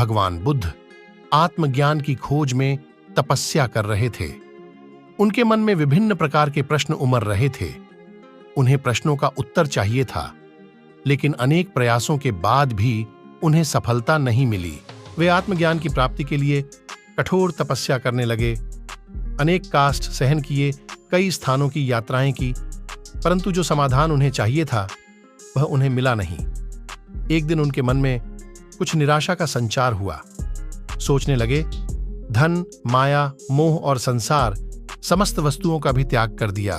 भगवान बुद्ध आत्मज्ञान की खोज में तपस्या कर रहे थे। उनके मन में विभिन्न प्रकार के प्रश्न उमड़ रहे थे। उन्हें प्रश्नों का उत्तर चाहिए था, लेकिन अनेक प्रयासों के बाद भी उन्हें सफलता नहीं मिली। वे आत्मज्ञान की प्राप्ति के लिए कठोर तपस्या करने लगे, अनेक कष्ट सहन किए, कई स्थानों की यात्राएं की, परंतु जो समाधान उन्हें चाहिए था वह उन्हें मिला नहीं। एक दिन उनके मन में कुछ निराशा का संचार हुआ। सोचने लगे, धन, माया, मोह और संसार समस्त वस्तुओं का भी त्याग कर दिया,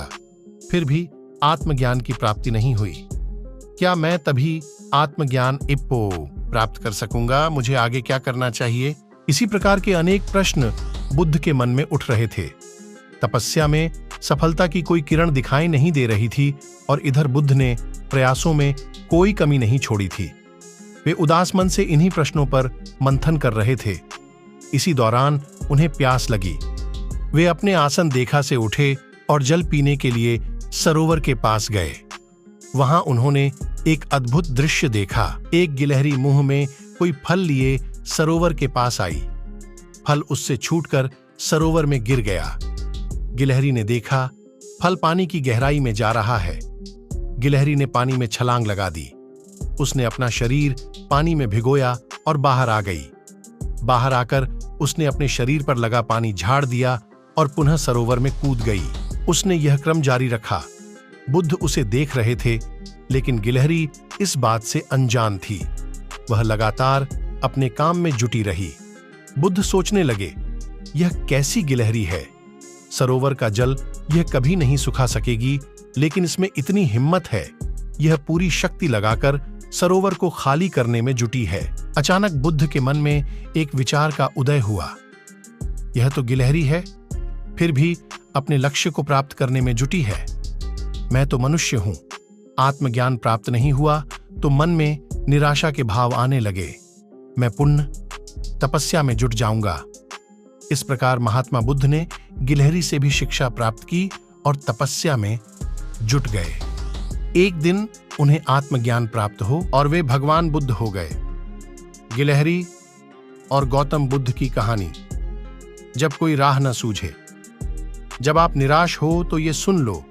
फिर भी आत्मज्ञान की प्राप्ति नहीं हुई। क्या मैं तभी आत्मज्ञान इप्पो प्राप्त कर सकूंगा? मुझे आगे क्या करना चाहिए? इसी प्रकार के अनेक प्रश्न बुद्ध के मन में उठ रहे थे। तपस्या में सफलता की कोई किरण दिखाई नहीं दे रही थी और इधर बुद्ध ने प्रयासों में कोई कमी नहीं छोड़ी थी। वे उदास मन से इन्हीं प्रश्नों पर मंथन कर रहे थे। इसी दौरान उन्हें प्यास लगी। वे अपने आसन देखा से उठे और जल पीने के लिए सरोवर के पास गए। वहां उन्होंने एक अद्भुत दृश्य देखा। एक गिलहरी मुंह में कोई फल लिए सरोवर के पास आई। फल उससे छूटकर सरोवर में गिर गया। गिलहरी ने देखा फल पानी की गहराई में जा रहा है। गिलहरी ने पानी में छलांग लगा दी। उसने अपना शरीर पानी में भिगोया और बाहर आ गई। बाहर आकर उसने अपने शरीर पर लगा पानी झाड़ दिया और पुनः सरोवर में कूद गई। उसने यह क्रम जारी रखा। बुद्ध उसे देख रहे थे, लेकिन गिलहरी इस बात से अनजान थी। वह लगातार अपने काम में जुटी रही। बुद्ध सोचने लगे, यह कैसी गिलहरी है? सरोवर का जल यह कभी नहीं सुखा सकेगी, लेकिन इसमें इतनी हिम्मत है। यह पूरी शक्ति लगाकर सरोवर को खाली करने में जुटी है। अचानक बुद्ध के मन में एक विचार का उदय हुआ। यह तो गिलहरी है, फिर भी अपने लक्ष्य को प्राप्त करने में जुटी है। मैं तो मनुष्य हूं। आत्मज्ञान प्राप्त नहीं हुआ तो मन में निराशा के भाव आने लगे। मैं पुण्य तपस्या में जुट जाऊंगा। इस प्रकार महात्मा बुद्ध ने गिलहरी से भी शिक्षा प्राप्त की और तपस्या में जुट गए। एक दिन उन्हें आत्मज्ञान प्राप्त हो और वे भगवान बुद्ध हो गए। गिलहरी और गौतम बुद्ध की कहानी। जब कोई राह न सूझे, जब आप निराश हो तो ये सुन लो,